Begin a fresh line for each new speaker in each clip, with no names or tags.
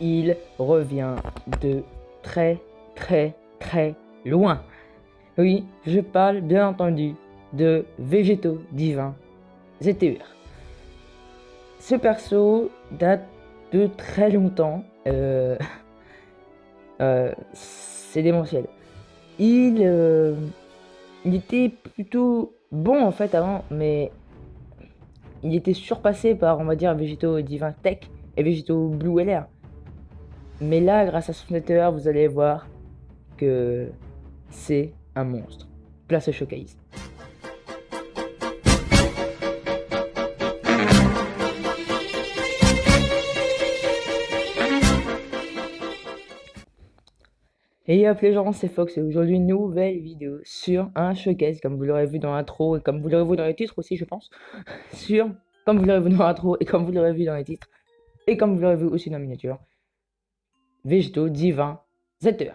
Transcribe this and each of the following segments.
il revient de très loin. Oui, je parle bien entendu de Végéto Divin ZTER. Ce perso date de très longtemps. C'est démentiel. Il était plutôt bon en fait avant, mais il était surpassé par, on va dire, Végéto Divin Tech et Végéto Blue LR. Mais là, grâce à son ZTER, vous allez voir que c'est un monstre. Place au showcase. Et hop les gens, c'est Fox et aujourd'hui une nouvelle vidéo sur un showcase comme vous l'aurez vu dans l'intro et comme vous l'aurez vu dans les titres aussi je pense. Comme vous l'aurez vu dans l'intro et comme vous l'aurez vu dans les titres et comme vous l'aurez vu aussi dans la miniature. Végéto Divin ZTER.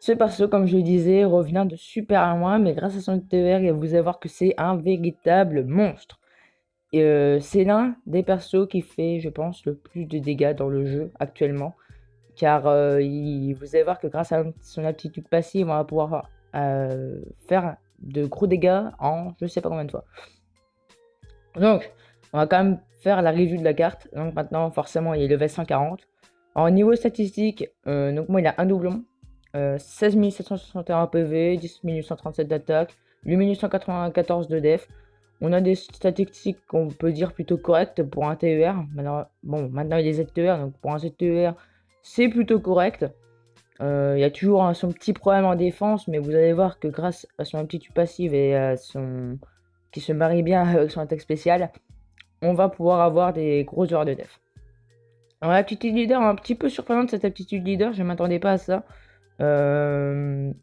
Ce perso, comme je le disais, revient de super loin, mais grâce à son ZTER, vous allez voir que c'est un véritable monstre. C'est l'un des persos qui fait, je pense, le plus de dégâts dans le jeu actuellement. Car vous allez voir que grâce à son aptitude passive, on va pouvoir faire de gros dégâts en je sais pas combien de fois. Donc, on va quand même faire la review de la carte. Donc maintenant, forcément, il est level 140. En niveau statistique, donc moi, il a un doublon. 16 761 PV, 10 837 d'attaque, 8 194 de def. On a des statistiques qu'on peut dire plutôt correctes pour un TER. Maintenant il est ZTER, donc pour un ZTER, c'est plutôt correct. Il y a toujours son petit problème en défense, mais vous allez voir que grâce à son aptitude passive et à son qui se marie bien avec son attaque spéciale, on va pouvoir avoir des grosses heures de def. Alors l'aptitude leader, un petit peu surprenante cette aptitude leader, je ne m'attendais pas à ça.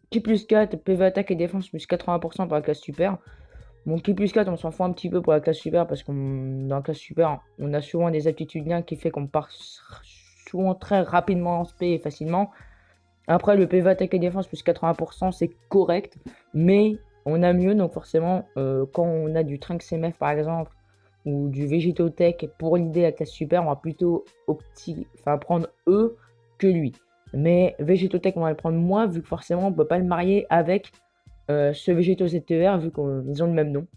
Ki plus 4, PV attaque et défense plus 80% pour la classe super. Bon, Ki plus 4, on s'en fout un petit peu pour la classe super parce qu'on dans la classe super, on a souvent des aptitudes liens qui fait qu'on part souvent très rapidement en SP et facilement. Après, le PV attaque et défense plus 80%, c'est correct, mais on a mieux. Donc forcément, quand on a du Trunks MF par exemple, ou du Végétotech pour l'idée la classe super, on va plutôt prendre eux que lui. Mais Végétotech, on va le prendre moins, vu que forcément, on peut pas le marier avec ce Végéto ZTER, vu qu'ils ont le même nom.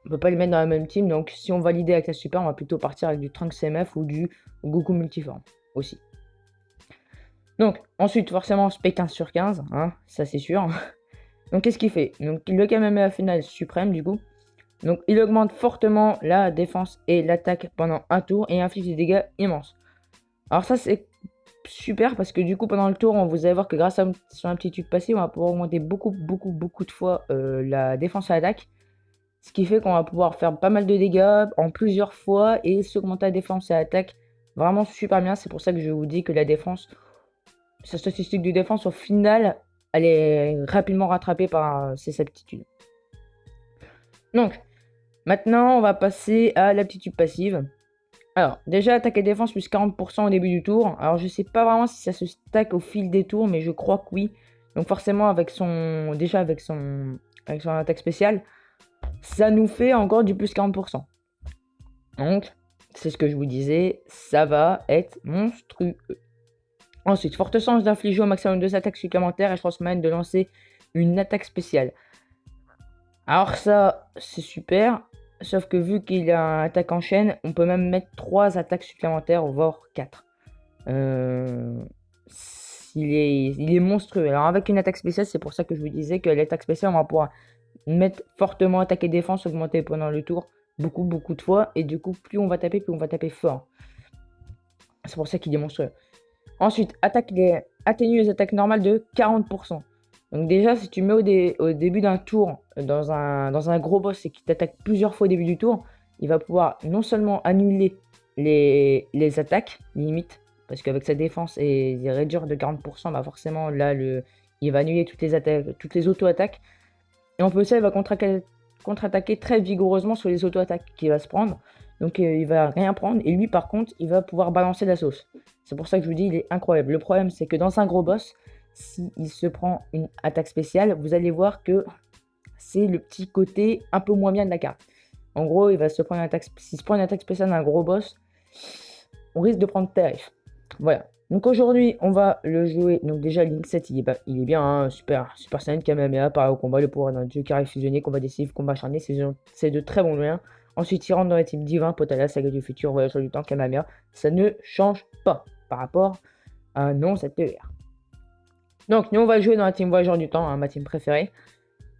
On peut pas les mettre dans la même team, donc si on valide la classe super, on va plutôt partir avec du Trunks MF ou du Goku Multiforme aussi. Donc, ensuite, forcément, spé 15 sur 15, hein, ça c'est sûr. Donc, qu'est-ce qu'il fait? Donc, le Kamehameha final suprême, du coup. Donc, il augmente fortement la défense et l'attaque pendant un tour et inflige des dégâts immenses. Alors, ça, c'est super parce que du coup, pendant le tour, vous allez voir que grâce à son aptitude passive, on va pouvoir augmenter beaucoup de fois la défense et l'attaque. Ce qui fait qu'on va pouvoir faire pas mal de dégâts en plusieurs fois et s'augmenter la défense et l'attaque vraiment super bien. C'est pour ça que je vous dis que la défense, sa statistique de défense au final, elle est rapidement rattrapée par ses aptitudes. Donc, maintenant, on va passer à l'aptitude passive. Alors, déjà, attaque et défense plus 40% au début du tour. Alors, je sais pas vraiment si ça se stack au fil des tours, mais je crois que oui. Donc, forcément, avec son attaque spéciale, ça nous fait encore du plus 40%. Donc, c'est ce que je vous disais, ça va être monstrueux. Ensuite, forte chance d'infliger au maximum 2 attaques supplémentaires et chance moyenne de lancer une attaque spéciale. Alors ça, c'est super. Sauf que vu qu'il a une attaque en chaîne, on peut même mettre 3 attaques supplémentaires, voire 4. Il est monstrueux. Alors avec une attaque spéciale, c'est pour ça que je vous disais que l'attaque spéciale, on va pouvoir mettre fortement attaque et défense, augmenter pendant le tour beaucoup de fois. Et du coup, plus on va taper fort. C'est pour ça qu'il est monstrueux. Ensuite, atténue les attaques normales de 40%. Donc déjà, si tu mets au début d'un tour dans un gros boss et qu'il t'attaque plusieurs fois au début du tour, il va pouvoir non seulement annuler les attaques, limite, parce qu'avec sa défense et réduire de 40%, bah forcément là, il va annuler toutes les attaques, toutes les auto-attaques. Et en plus ça, il va contre-attaquer très vigoureusement sur les auto-attaques qu'il va se prendre. Donc il va rien prendre. Et lui, par contre, il va pouvoir balancer la sauce. C'est pour ça que je vous dis, il est incroyable. Le problème, c'est que dans un gros boss, s'il se prend une attaque spéciale, vous allez voir que c'est le petit côté un peu moins bien de la carte. En gros, il va se prendre une attaque, s'il se prend une attaque spéciale d'un gros boss, on risque de prendre tarif. Voilà. Donc aujourd'hui, on va le jouer. Donc déjà, Link 7, il est bien, hein, super Saiyan Kamehameha, pareil au combat, le pouvoir d'un dieu carré fusionné, combat décisif, combat acharné, c'est de très bons moyens. Ensuite, il rentre dans la team divin, Potala, Saga du futur, voyageur du temps, Kamehameha. Ça ne change pas par rapport à un non cette TVR. Donc, nous, on va jouer dans la team voyageur du temps, hein, ma team préférée.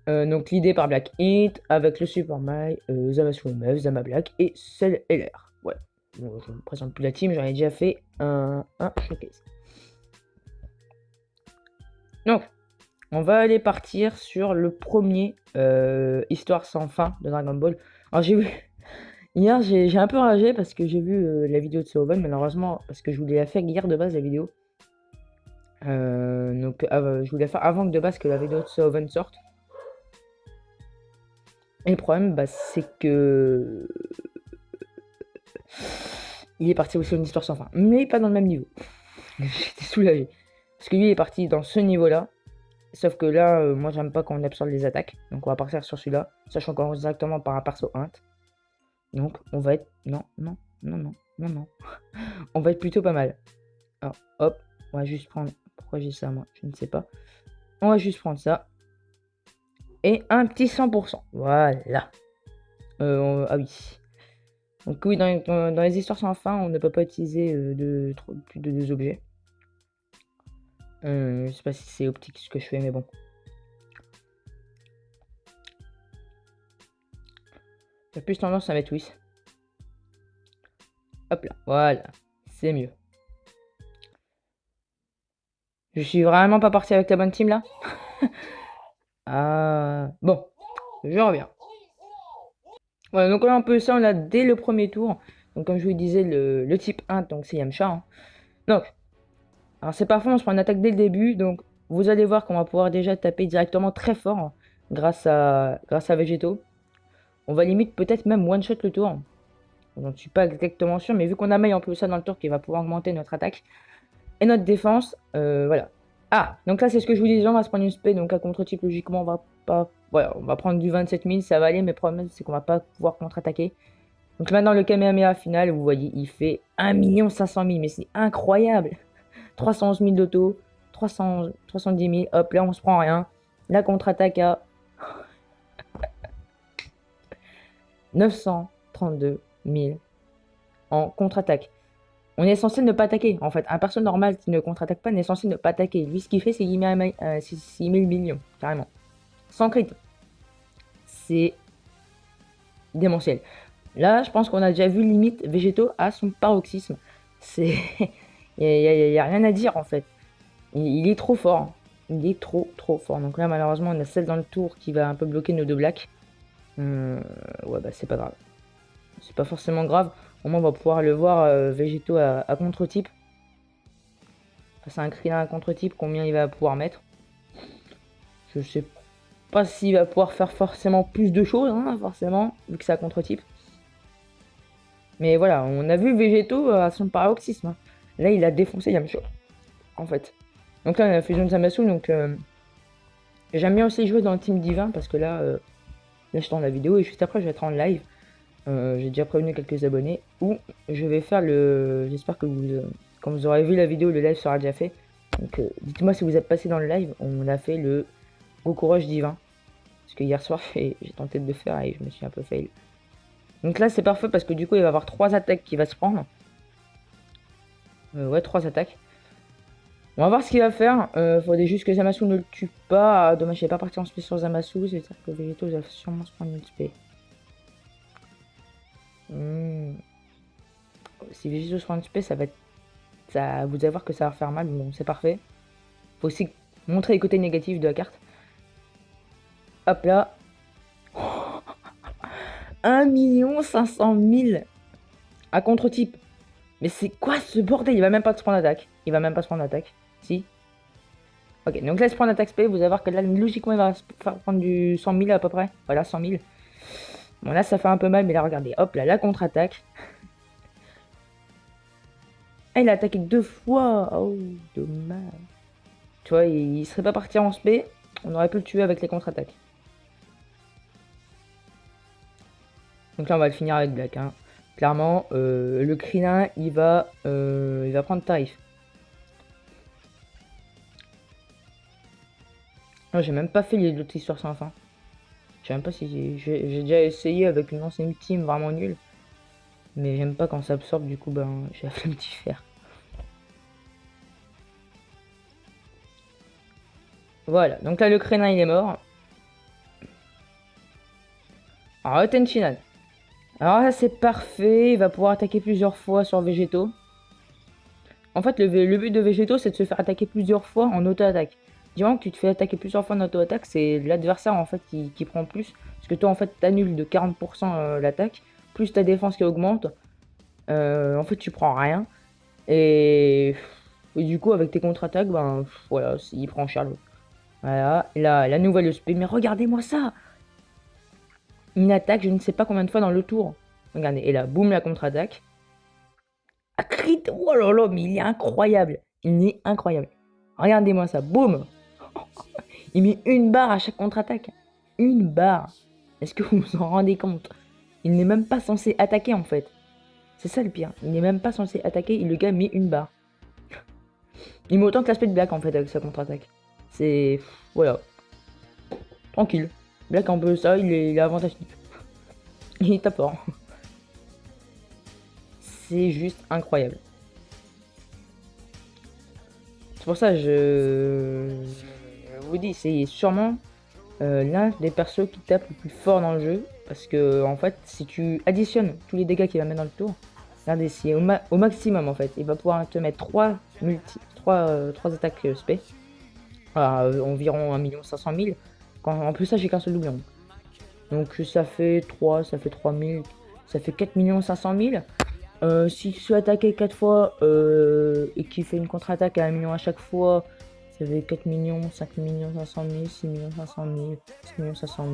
Donc, l'idée par Black Hit, avec le Super Mai, Zamasu Mev, Zama Black et Cell LR. Ouais. Bon, je ne présente plus la team, j'en ai déjà fait un showcase. Donc, on va aller partir sur le premier Histoire sans fin de Dragon Ball. Alors, j'ai vu. Hier, j'ai un peu ragé parce que j'ai vu la vidéo de Seoven, malheureusement, parce que je voulais la faire hier de base, la vidéo. Donc, je voulais la faire avant que de base que la vidéo de Seoven sorte. Et le problème, bah, c'est que. Il est parti aussi sur une histoire sans fin, mais pas dans le même niveau. J'étais soulagé. Parce que lui, il est parti dans ce niveau-là. Sauf que là, moi, j'aime pas quand on absorbe les attaques. Donc, on va partir sur celui-là. Sachant qu'on commence directement par un perso int. Donc, on va être. Non. On va être plutôt pas mal. Alors, hop. On va juste prendre. Pourquoi j'ai ça, moi? Je ne sais pas. On va juste prendre ça. Et un petit 100%. Voilà. Ah oui. Donc oui, dans les histoires sans fin, on ne peut pas utiliser plus de 2 objets. Je sais pas si c'est optique ce que je fais, mais bon. J'ai plus tendance à mettre Whis. Hop là, voilà. C'est mieux. Je suis vraiment pas parti avec la bonne team là. Ah, bon, je reviens. Voilà, donc là, on peut ça, on l'a dès le premier tour. Donc, comme je vous disais, le type 1, donc c'est Yamcha. Hein. Donc, alors c'est parfois, on se prend une attaque dès le début. Donc, vous allez voir qu'on va pouvoir déjà taper directement très fort grâce à Végéto. On va limite peut-être même one-shot le tour. Je ne suis pas exactement sûr, mais vu qu'on a Mai en plus ça dans le tour qui va pouvoir augmenter notre attaque et notre défense, voilà. Ah, donc là c'est ce que je vous disais, on va se prendre une spé, donc à contre-type logiquement on va pas... Voilà, on va prendre du 27 000, ça va aller, mais le problème c'est qu'on va pas pouvoir contre-attaquer. Donc maintenant le Kamehameha final, vous voyez, il fait 1 500 000, mais c'est incroyable. 311 000 d'auto, 310 000, hop, là on se prend rien. La contre-attaque à 932 000 en contre-attaque. On est censé ne pas attaquer, en fait. Un perso normal qui ne contre-attaque pas n'est censé ne pas attaquer. Lui, ce qu'il fait, c'est qu'il met le million, carrément. Sans crit. C'est démentiel. Là, je pense qu'on a déjà vu limite Végéto à son paroxysme. C'est... Il n'y a rien à dire, en fait. Il est trop fort. Il est trop fort. Donc là, malheureusement, on a celle dans le tour qui va un peu bloquer nos deux blacks. Ouais, bah c'est pas grave. C'est pas forcément grave. Au moins, on va pouvoir le voir Végéto à contre-type. C'est un Krillin à contre-type, combien il va pouvoir mettre. Je sais pas s'il va pouvoir faire forcément plus de choses, hein, forcément, vu que c'est à contre-type. Mais voilà, on a vu Végéto à son paroxysme. Hein. Là, il a défoncé Yamcha, en fait. Donc là, on a la fusion de Zamasu, donc... J'aime bien aussi jouer dans le team divin, parce que là, là je tourne la vidéo, et juste après, je vais être en live. J'ai déjà prévenu quelques abonnés, où je vais faire le... J'espère que vous... quand vous aurez vu la vidéo, le live sera déjà fait. Donc dites-moi si vous êtes passé dans le live, on a fait le Goku Rush divin. Parce que hier soir, j'ai tenté de le faire et je me suis un peu fail. Donc là, c'est parfait parce que du coup, il va avoir 3 attaques qui va se prendre. Ouais, 3 attaques. On va voir ce qu'il va faire. Faudrait juste que Zamasu ne le tue pas. Ah, dommage, il n'est pas parti en spé sur Zamasu. C'est-à-dire que Végéto va sûrement se prendre une spé. Si Végéto se prend une spé, ça va être... Ça, vous allez voir que ça va faire mal. Bon, c'est parfait. Faut aussi montrer les côtés négatifs de la carte. Hop là. 1 500 000 à contre-type. Mais c'est quoi ce bordel? Il va même pas se prendre d'attaque. Il va même pas se prendre d'attaque. Si. Ok, donc là, il se prend d'attaque spé. Vous allez voir que là, logiquement, il va se faire prendre du 100 000 à peu près. Voilà, 100 000. Bon, là, ça fait un peu mal, mais là, regardez. Hop, là, la contre-attaque. Ah, il a attaqué 2 fois. Oh, dommage. Tu vois, il serait pas parti en spé. On aurait pu le tuer avec les contre-attaques. Donc là, on va le finir avec Black. Hein. Clairement, le Krillin, il va prendre tarif. Non, j'ai même pas fait les autres histoires sans fin. Je sais même pas si j'ai déjà essayé avec une ancienne team vraiment nulle. Mais j'aime pas quand ça absorbe, du coup, ben, j'ai la flemme d'y faire. Voilà, donc là, le Krillin, il est mort. Alors, Tenshinhan. Alors là, c'est parfait. Il va pouvoir attaquer plusieurs fois sur Végétaux. En fait, le but de Végétaux, c'est de se faire attaquer plusieurs fois en auto-attaque. Du moment que tu te fais attaquer plusieurs fois en auto-attaque, c'est l'adversaire en fait qui prend plus. Parce que toi, en fait, t'annules de 40% l'attaque, plus ta défense qui augmente. En fait, tu prends rien. Et du coup, avec tes contre-attaques, ben voilà, il prend cher l'autre. Voilà, et là, la nouvelle SP. Mais regardez-moi ça! Une attaque, je ne sais pas combien de fois dans le tour. Regardez, et là, boum, la contre-attaque. Ah, crit! Oh là là, mais il est incroyable! Il est incroyable. Regardez-moi ça, boum! Il met une barre à chaque contre-attaque. Une barre. Est-ce que vous vous en rendez compte? Il n'est même pas censé attaquer en fait. C'est ça le pire. Il n'est même pas censé attaquer et le gars met une barre. Il met autant que l'aspect de Black en fait avec sa contre-attaque. C'est... Voilà. Tranquille. Black un peu ça, il est avantage. Il est fort. C'est juste incroyable. C'est pour ça que je vous dis, c'est sûrement l'un des persos qui tape le plus fort dans le jeu. Parce que en fait, si tu additionnes tous les dégâts qu'il va mettre dans le tour, regardez, si au maximum en fait, il va pouvoir te mettre 3 attaques spé. Environ 1 500 000. En plus ça j'ai qu'un seul doublon. Donc ça fait 3, ça fait 3000, ça fait 4 500 000. Si tu es attaqué 4 fois et qu'il fait une contre-attaque à 1 million à chaque fois, ça fait 4 millions, 5 500 000, 6 500 000, 6 500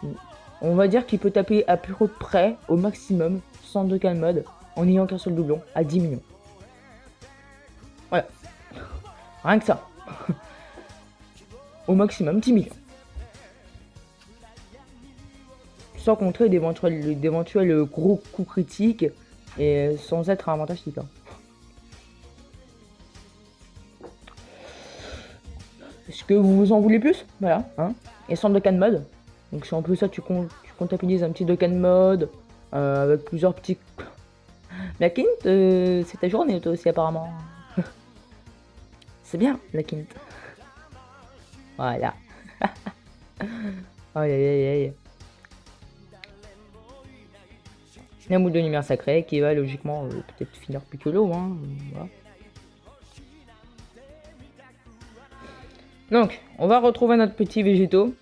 000. On va dire qu'il peut taper à peu près, au maximum, sans de calme mode, en ayant qu'un seul doublon, à 10 millions. Voilà. Rien que ça. Au maximum, 10 millions. Sans compter d'éventuels gros coups critiques et sans être un avantage titan. Est-ce que vous en voulez plus? Voilà, hein. Et sans Dokkan mode. Donc si en plus ça tu comptabilises un petit Dokkan mode avec plusieurs petits... La Quinte, c'est ta journée toi aussi apparemment. C'est bien la Quinte. Voilà. Aïe aïe aïe aïe. La moule de lumière sacrée qui va logiquement peut-être finir Piccolo, hein. Voilà. Donc, on va retrouver notre petit végétaux.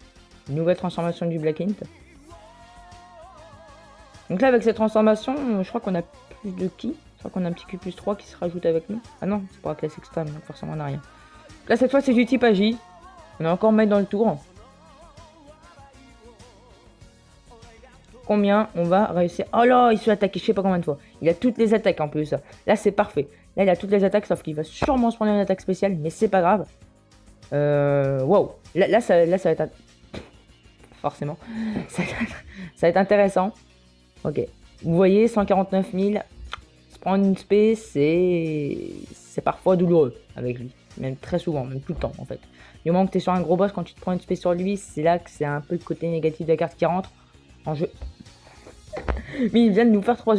Nouvelle transformation du Black Int. Donc là, avec cette transformation, je crois qu'on a plus de ki. Je crois qu'on a un petit Q plus 3 qui se rajoute avec nous. Ah non, c'est pour la classe extrême, donc forcément on n'a rien. Là, cette fois, c'est du type Agi. On a encore mettre dans le tour. Combien on va réussir? Oh là, il se fait attaquer, je sais pas combien de fois. Il a toutes les attaques en plus. Là, c'est parfait. Là, il a toutes les attaques, sauf qu'il va sûrement se prendre une attaque spéciale, mais c'est pas grave. Wow. Là, ça va être... Forcément. Ça va être intéressant. Ok. Vous voyez, 149 000. Se prendre une spé, c'est parfois douloureux avec lui. Même très souvent, même tout le temps en fait. Du moment que tu es sur un gros boss, quand tu te prends une spé sur lui, c'est là que c'est un peu le côté négatif de la carte qui rentre en jeu. Mais il vient de nous faire 3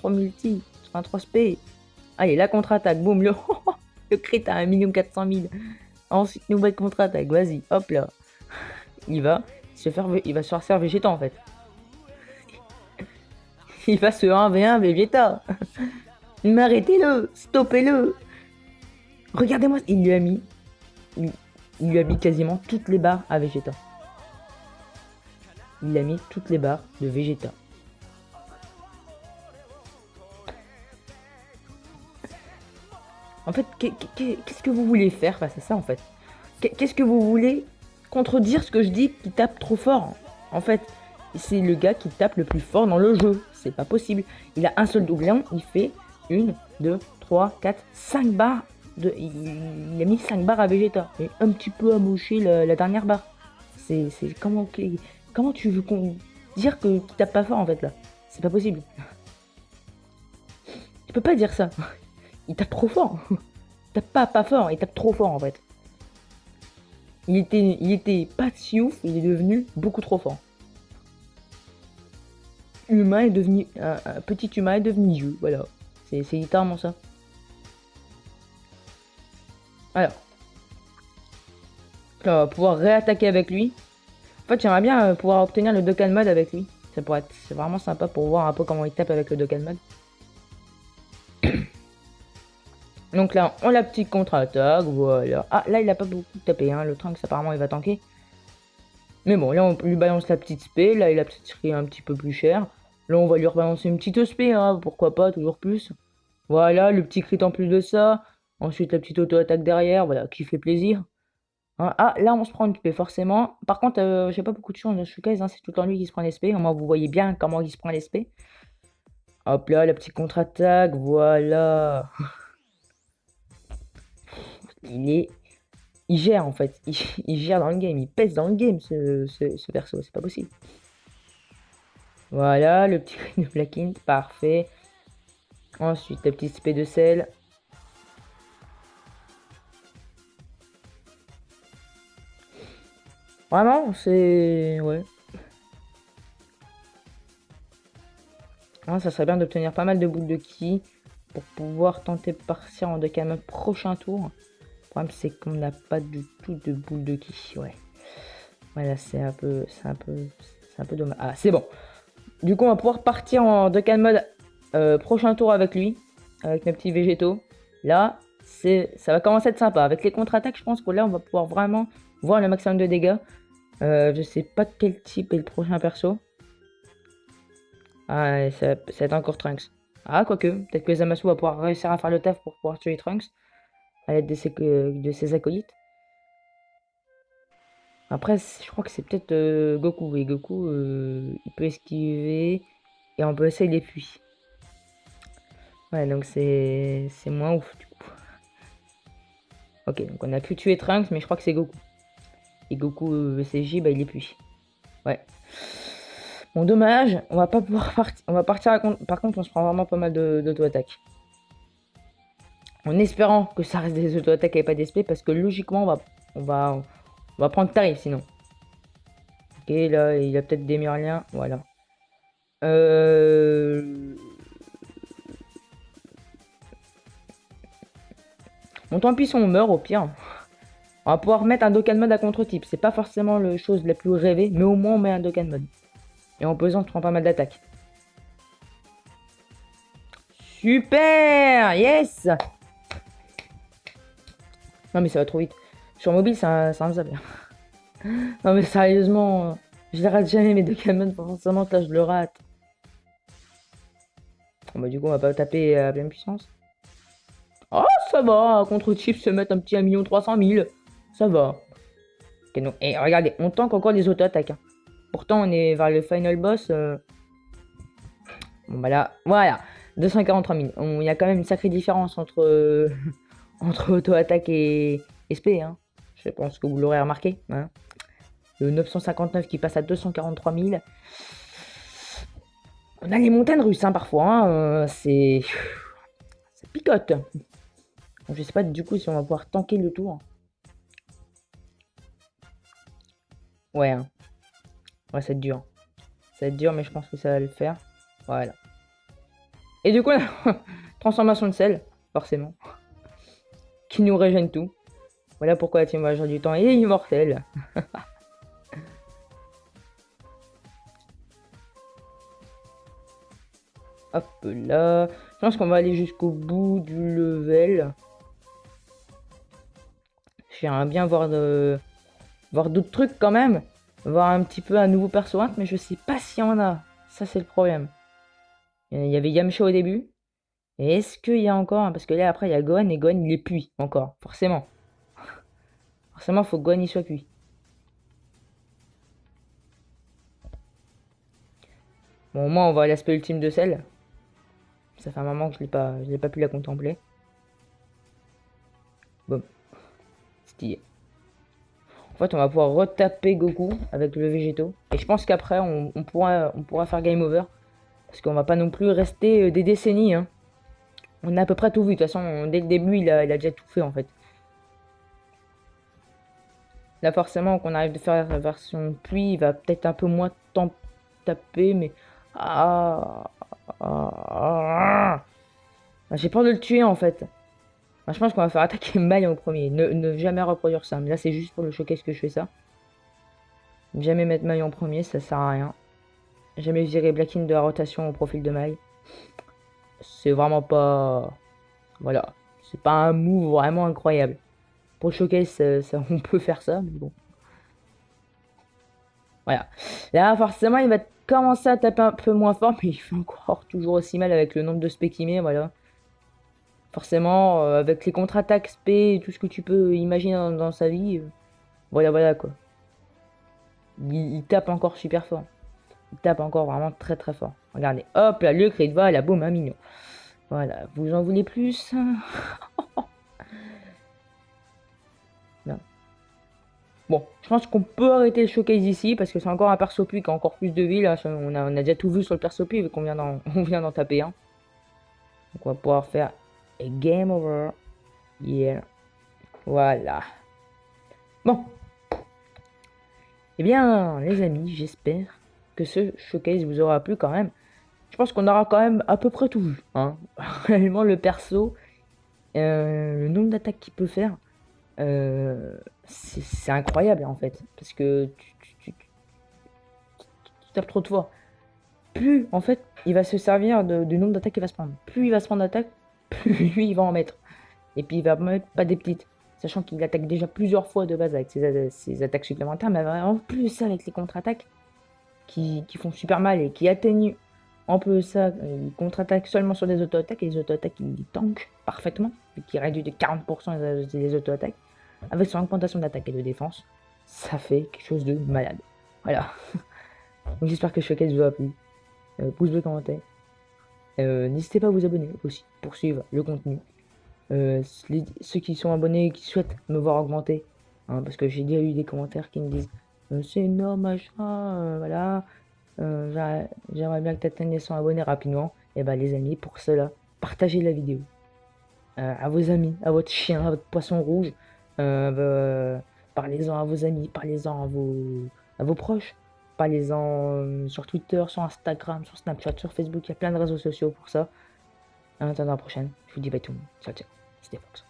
multi. Enfin 3 spé. Allez, la contre-attaque, boum, le crit à 1 400 000. Ensuite, nouvelle contre-attaque, vas-y, hop là. Il va se faire Vegeta en fait. Il va se 1v1 Vegeta. Mais arrêtez-le, stoppez-le. Regardez-moi, il lui a mis quasiment toutes les barres à Vegeta. Il a mis toutes les barres de Vegeta. En fait, qu'est-ce que vous voulez faire face à ça en fait? Qu'est-ce que vous voulez contredire ce que je dis qui tape trop fort? En fait, c'est le gars qui tape le plus fort dans le jeu. C'est pas possible. Il a un seul doublon, il fait 1, 2, 3, 4, 5 barres. Il a mis 5 barres à Vegeta. Et un petit peu amoché la dernière barre. C'est comment tu veux qu'on... dire que tu tapes pas fort en fait là. C'est pas possible. Tu peux pas dire ça. Il tape trop fort. Il tape pas fort, il tape trop fort en fait. Il était pas si ouf, il est devenu beaucoup trop fort. Humain est devenu. Un petit humain est devenu Dieu, voilà. C'est littéralement ça. Alors. Là, on va pouvoir réattaquer avec lui. En fait, j'aimerais bien pouvoir obtenir le Dokkan Mode avec lui. Ça pourrait être vraiment sympa pour voir un peu comment il tape avec le Dokkan Mode. Donc là, on la petite contre-attaque, voilà. Ah, là, il a pas beaucoup tapé, hein. Le Trunks, apparemment, il va tanker. Mais bon, là, on lui balance la petite spé. Là, il a peut-être pris un petit peu plus cher. Là, on va lui rebalancer une petite spé, hein. Pourquoi pas, toujours plus. Voilà, le petit crit en plus de ça. Ensuite, la petite auto-attaque derrière, voilà, qui fait plaisir. Hein, ah, là, on se prend une spé, forcément. Par contre, j'ai pas beaucoup de chance dans Showcase, hein. C'est tout le temps lui qui se prend les spé. Au moins, vous voyez bien comment il se prend les spé. Hop là, la petite contre-attaque, voilà. Il gère en fait, il gère dans le game, il pèse dans le game ce perso, c'est pas possible. Voilà, le petit cri de Black Int, parfait. Ensuite, la petite spé de sel. Vraiment, c'est... Ouais. Ah, ça serait bien d'obtenir pas mal de boules de ki pour pouvoir tenter de partir en Dokkan Mode prochain tour. Le problème, c'est qu'on n'a pas du tout de boules de ki, ouais. Voilà, c'est un peu dommage. Ah, c'est bon. Du coup, on va pouvoir partir en Dokkan Mode prochain tour avec lui, avec nos petits végétaux. Là, ça va commencer à être sympa. Avec les contre-attaques, je pense que là, on va pouvoir vraiment voir le maximum de dégâts. Je sais pas quel type est le prochain perso. Ah, ça va être encore Trunks. Ah, quoique, peut-être que Zamasu va pouvoir réussir à faire le taf pour pouvoir tuer Trunks à l'aide de ses acolytes. Après, je crois que c'est peut-être Goku. Et Goku, il peut esquiver et on peut essayer les puits. Ouais, donc c'est moins ouf du coup. Ok, donc on a pu tuer Trunks, mais je crois que c'est Goku. Et Goku CJ, bah il est puits. Ouais. Bon, dommage, on va pas pouvoir partir. On va partir à contre. Par contre, on se prend vraiment pas mal d'auto-attaques. En espérant que ça reste des auto-attaques et pas des SP, parce que logiquement, on va prendre tarif sinon. Ok, là, il a peut-être des Myrliens. Voilà. Bon, tant pis si on meurt, au pire. On va pouvoir mettre un Dokkan Mode à contre-type. C'est pas forcément la chose la plus rêvée, mais au moins on met un Dokkan Mode. Et en pesant, on prend pas mal d'attaques. Super! Yes! Non mais ça va trop vite. Sur mobile, ça me zappe. Non mais sérieusement, je les rate jamais mes Dokkan Mode. Forcément, là, je le rate. Bon, bah du coup, on va pas taper à pleine puissance. Oh, ça va, contre-type, se mettre un petit 1 300 000. Ça va. Ok, donc, et regardez, on tank encore les auto-attaques. Hein. Pourtant, on est vers le final boss. Bon, bah là, voilà. 243 000. Il y a quand même une sacrée différence entre, entre auto-attaque et SP. Hein. Je pense que vous l'aurez remarqué. Hein. Le 959 qui passe à 243 000. On a les montagnes russes, hein, parfois. Hein. C'est... Ça picote. Je sais pas du coup si on va pouvoir tanker le tour. Ouais. Hein. Ouais, ça va être dur. Ça va être dur, mais je pense que ça va le faire. Voilà. Et du coup, la transformation de sel, forcément. Qui nous régène tout. Voilà pourquoi la team voyageur du temps est immortelle. Hop là. Je pense qu'on va aller jusqu'au bout du level. J'aimerais bien voir d'autres trucs quand même. Voir un petit peu un nouveau perso, mais je sais pas s'il y en a. Ça, c'est le problème. Il y avait Yamcha au début. Et est-ce qu'il y a encore... Parce que là, après, il y a Gohan, et Gohan, il est cuit, encore. Forcément. Forcément, faut que Gohan, il soit cuit. Bon, au moins, on voit l'aspect ultime de Cell. Ça fait un moment que je l'ai pas pu la contempler. Bon. Stylé. En fait, on va pouvoir retaper Goku avec le végétaux. Et je pense qu'après, on pourra faire game over. Parce qu'on va pas non plus rester des décennies. Hein. On a à peu près tout vu. De toute façon, dès le début, il a déjà tout fait en fait. Là, forcément, qu'on arrive de faire la version pluie, il va peut-être un peu moins temps taper, mais... Ah, j'ai peur de le tuer en fait. Je pense qu'on va faire attaquer Maille en premier. Ne jamais reproduire ça. Mais là, c'est juste pour le showcase que je fais ça. Jamais mettre Maille en premier, ça sert à rien. Jamais virer Blackin de la rotation au profil de Maille. C'est vraiment pas... Voilà. C'est pas un move vraiment incroyable. Pour le showcase, on peut faire ça, mais bon. Voilà. Là, forcément, il va commencer à taper un peu moins fort, mais il fait encore toujours aussi mal avec le nombre de spé qu'il met, voilà. Forcément, avec les contre-attaques spé et tout ce que tu peux imaginer dans sa vie, voilà quoi. Il tape encore super fort. Il tape encore vraiment très très fort. Regardez, hop là, le crit va, la boum, un mignon. Voilà, vous en voulez plus? Non. Bon, je pense qu'on peut arrêter le showcase ici parce que c'est encore un perso qui a encore plus de vie. Là, on a déjà tout vu sur le perso vu qu'on vient d'en taper un. Donc on va pouvoir faire a game over. Yeah. Voilà. Bon. Eh bien, les amis, j'espère que ce showcase vous aura plu quand même. Je pense qu'on aura quand même à peu près tout vu. Hein. Réellement, le perso, le nombre d'attaques qu'il peut faire, c'est incroyable en fait. Parce que tu tapes trop de fois. Plus, en fait, il va se servir du nombre d'attaques qu'il va se prendre. Plus il va se prendre d'attaques, plus lui, il va en mettre. Et puis, il va mettre pas des petites. Sachant qu'il attaque déjà plusieurs fois de base avec ses attaques supplémentaires, mais vraiment plus avec les contre-attaques qui font super mal et qui atteignent en plus ça. Il contre-attaque seulement sur des auto-attaques et les auto-attaques, il tank parfaitement, vu qu'il réduit de 40% les auto-attaques. Avec son augmentation d'attaque et de défense, ça fait quelque chose de malade. Voilà. Donc j'espère que ce showcase vous a plu. Pouce bleu, commentaire. N'hésitez pas à vous abonner aussi pour suivre le contenu. Ceux qui sont abonnés et qui souhaitent me voir augmenter, hein, parce que j'ai déjà eu des commentaires qui me disent c'est énorme, machin, voilà, j'aimerais bien que tu atteignes les 100 abonnés rapidement. Et bah les amis, pour cela, partagez la vidéo à vos amis, à votre chien, à votre poisson rouge, parlez-en à vos amis, parlez-en à vos proches, parlez-en sur Twitter, sur Instagram, sur Snapchat, sur Facebook, il y a plein de réseaux sociaux pour ça. En attendant la prochaine, je vous dis bye tout le monde. Ciao, ciao. C'était Fox.